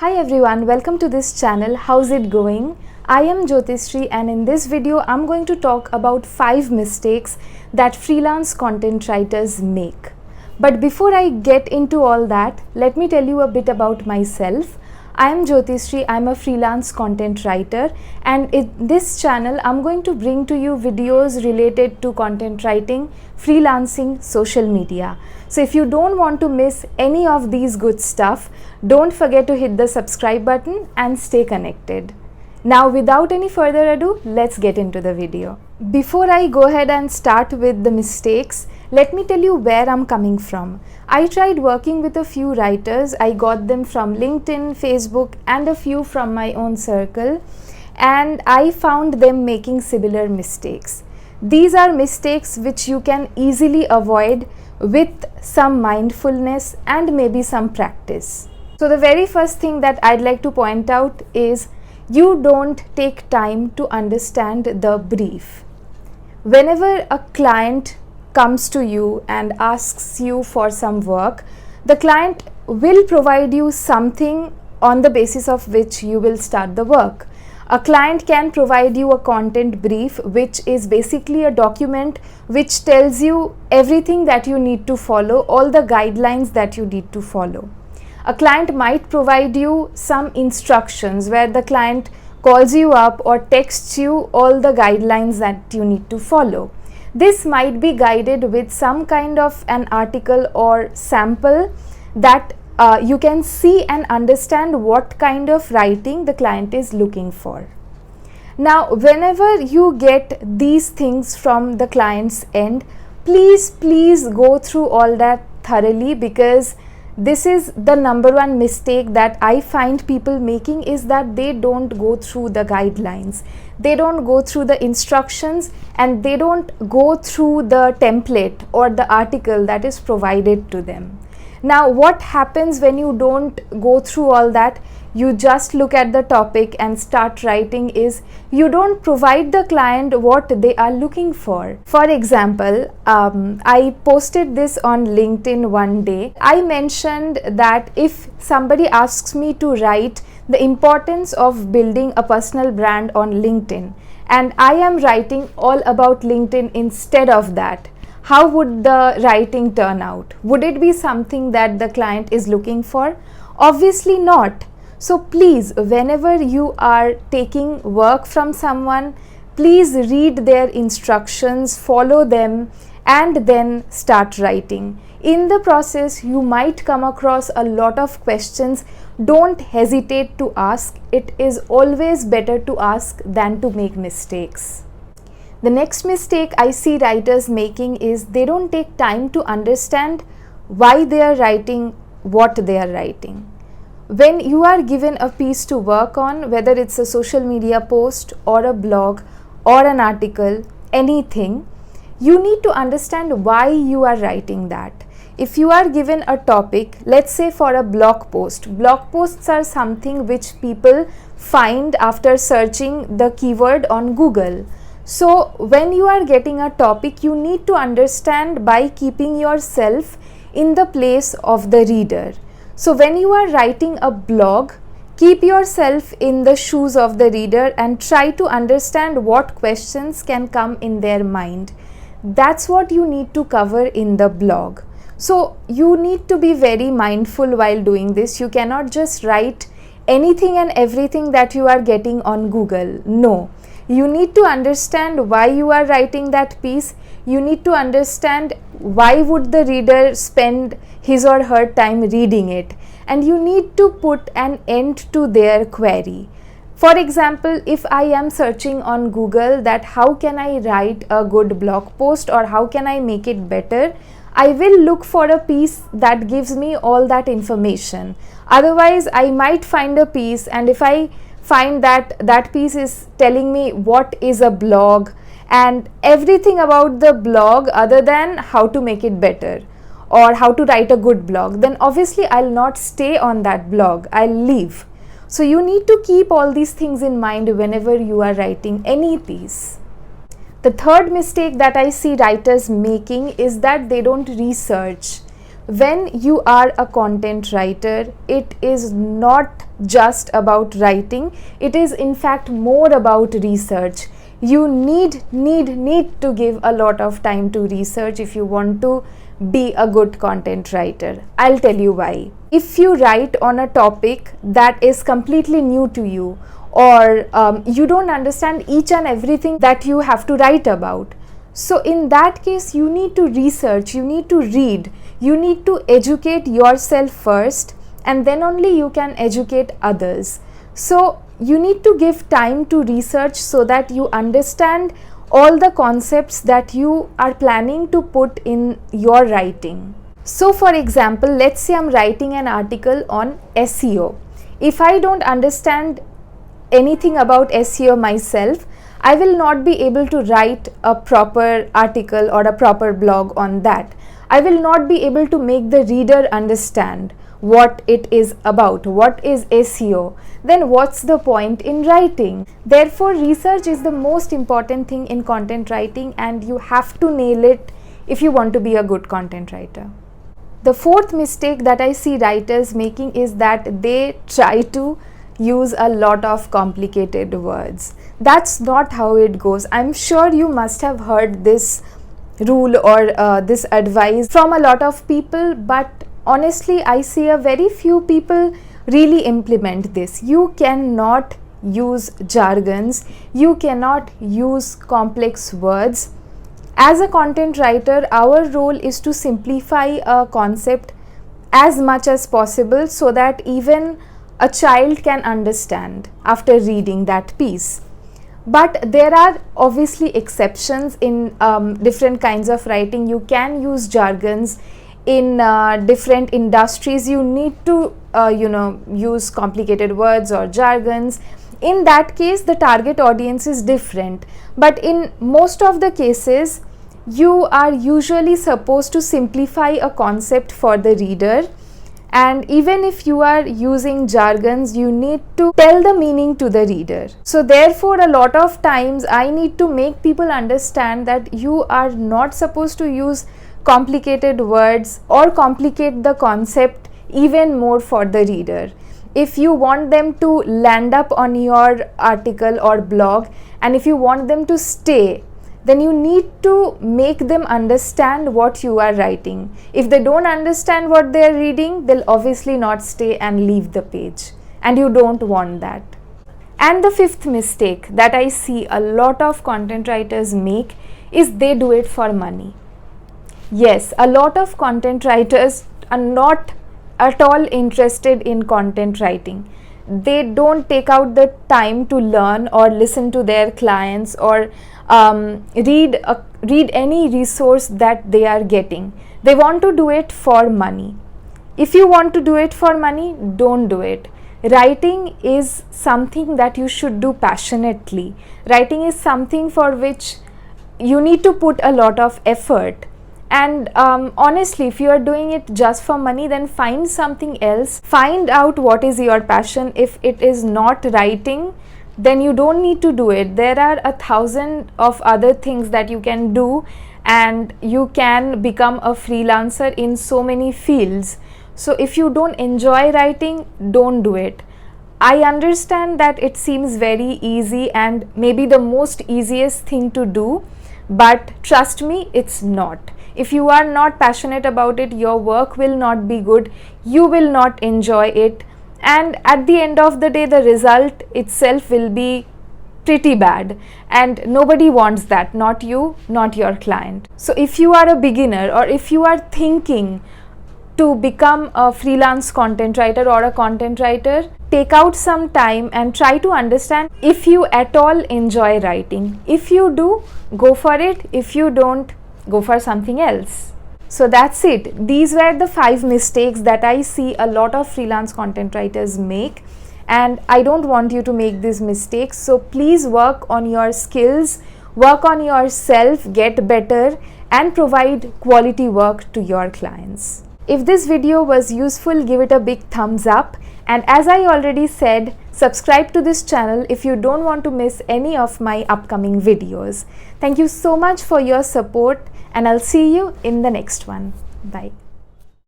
Hi everyone, welcome to this channel. How's it going? I am Jyotishri and in this video I'm going to talk about 5 mistakes that freelance content writers make. But before I get into all that, let me tell you a bit about myself. I am Jyotishri, I am a freelance content writer, and in this channel I'm going to bring to you videos related to content writing, freelancing, social media. So if you don't want to miss any of these good stuff, don't forget to hit the subscribe button and stay connected. Now without any further ado, let's get into the video. Before I go ahead and start with the mistakes, let me tell you where I'm coming from. I tried working with a few writers. I got them from LinkedIn, Facebook and a few from my own circle, and I found them making similar mistakes. These are mistakes which you can easily avoid with some mindfulness and maybe some practice. So the very first thing that I'd like to point out is you don't take time to understand the brief. Whenever a client comes to you and asks you for some work, the client will provide you something on the basis of which you will start the work. A client can provide you a content brief, which is basically a document which tells you everything that you need to follow, all the guidelines that you need to follow. A client might provide you some instructions where the client calls you up or texts you all the guidelines that you need to follow. This might be guided with some kind of an article or sample that you can see and understand what kind of writing the client is looking for. Now, whenever you get these things from the client's end, please go through all that thoroughly, because this is the number one mistake that I find people making, is that they don't go through the guidelines, they don't go through the instructions, and they don't go through the template or the article that is provided to them. Now, what happens when you don't go through all that? You just look at the topic and start writing is you don't provide the client what they are looking for. For example, I posted this on LinkedIn one day. I mentioned that if somebody asks me to write the importance of building a personal brand on LinkedIn, and I am writing all about LinkedIn instead of that, how would the writing turn out? Would it be something that the client is looking for? Obviously not. So please, whenever you are taking work from someone, please read their instructions, follow them, and then start writing. In the process, you might come across a lot of questions. Don't hesitate to ask. It is always better to ask than to make mistakes. The next mistake I see writers making is they don't take time to understand why they are writing what they are writing. When you are given a piece to work on, whether it's a social media post or a blog or an article, anything, you need to understand why you are writing that. If you are given a topic, let's say for a blog posts are something which people find after searching the keyword on Google. So when you are getting a topic, you need to understand by keeping yourself in the place of the reader. So when you are writing a blog, keep yourself in the shoes of the reader and try to understand what questions can come in their mind. That's what you need to cover in the blog. So you need to be very mindful while doing this. You cannot just write anything and everything that you are getting on Google. No. You need to understand why you are writing that piece. You need to understand why would the reader spend his or her time reading it, and you need to put an end to their query. For example, if I am searching on Google that how can I write a good blog post or how can I make it better, I will look for a piece that gives me all that information. Otherwise, I might find a piece, and if I find that that piece is telling me what is a blog and everything about the blog other than how to make it better or how to write a good blog, then obviously I'll not stay on that blog, I'll leave. So you need to keep all these things in mind whenever you are writing any piece. The third mistake that I see writers making is that they don't research. When you are a content writer, it is not just about writing, it is in fact more about research. You need to give a lot of time to research if you want to be a good content writer. I'll tell you why. If you write on a topic that is completely new to you, or you don't understand each and everything that you have to write about, so in that case you need to research, you need to read, you need to educate yourself first, and then only you can educate others. So you need to give time to research so that you understand all the concepts that you are planning to put in your writing. So for example, let's say I'm writing an article on SEO. If I don't understand anything about SEO myself, I will not be able to write a proper article or a proper blog on that. I will not be able to make the reader understand what it is about, what is SEO. Then what's the point in writing? Therefore, research is the most important thing in content writing, and you have to nail it if you want to be a good content writer. The fourth mistake that I see writers making is that they try to use a lot of complicated words. That's not how it goes. I'm sure you must have heard this rule or this advice from a lot of people, but honestly I see a very few people really implement this. You cannot use jargons, you cannot use complex words. As a content writer, our role is to simplify a concept as much as possible so that even a child can understand after reading that piece. But there are obviously exceptions in different kinds of writing. You can use jargons in different industries. You need to use complicated words or jargons. In that case, the target audience is different. But in most of the cases, you are usually supposed to simplify a concept for the reader. And even if you are using jargons, you need to tell the meaning to the reader. So therefore, a lot of times I need to make people understand that you are not supposed to use complicated words or complicate the concept even more for the reader. If you want them to land up on your article or blog, and if you want them to stay, then you need to make them understand what you are writing. If they don't understand what they are reading, they'll obviously not stay and leave the page, and you don't want that. And the fifth mistake that I see a lot of content writers make is they do it for money. Yes, a lot of content writers are not at all interested in content writing. They don't take out the time to learn or listen to their clients or read any resource that they are getting. They want to do it for money. If you want to do it for money, don't do it. Writing is something that you should do passionately. Writing is something for which you need to put a lot of effort. And honestly, if you are doing it just for money, then find something else. Find out what is your passion. If it is not writing, then you don't need to do it. There are 1,000 of other things that you can do, and you can become a freelancer in so many fields. So if you don't enjoy writing, don't do it. I understand that it seems very easy and maybe the most easiest thing to do, but trust me, it's not. If you are not passionate about it, your work will not be good, you will not enjoy it, and at the end of the day, the result itself will be pretty bad, and nobody wants that, not you, not your client. So if you are a beginner, or if you are thinking to become a freelance content writer or a content writer, take out some time and try to understand if you at all enjoy writing. If you do, go for it. If you don't, go for something else. So that's it. These were the 5 mistakes that I see a lot of freelance content writers make, and I don't want you to make these mistakes. So please work on your skills, work on yourself, get better, and provide quality work to your clients. If this video was useful, give it a big thumbs up, and as I already said, subscribe to this channel if you don't want to miss any of my upcoming videos. Thank you so much for your support, and I'll see you in the next one. Bye.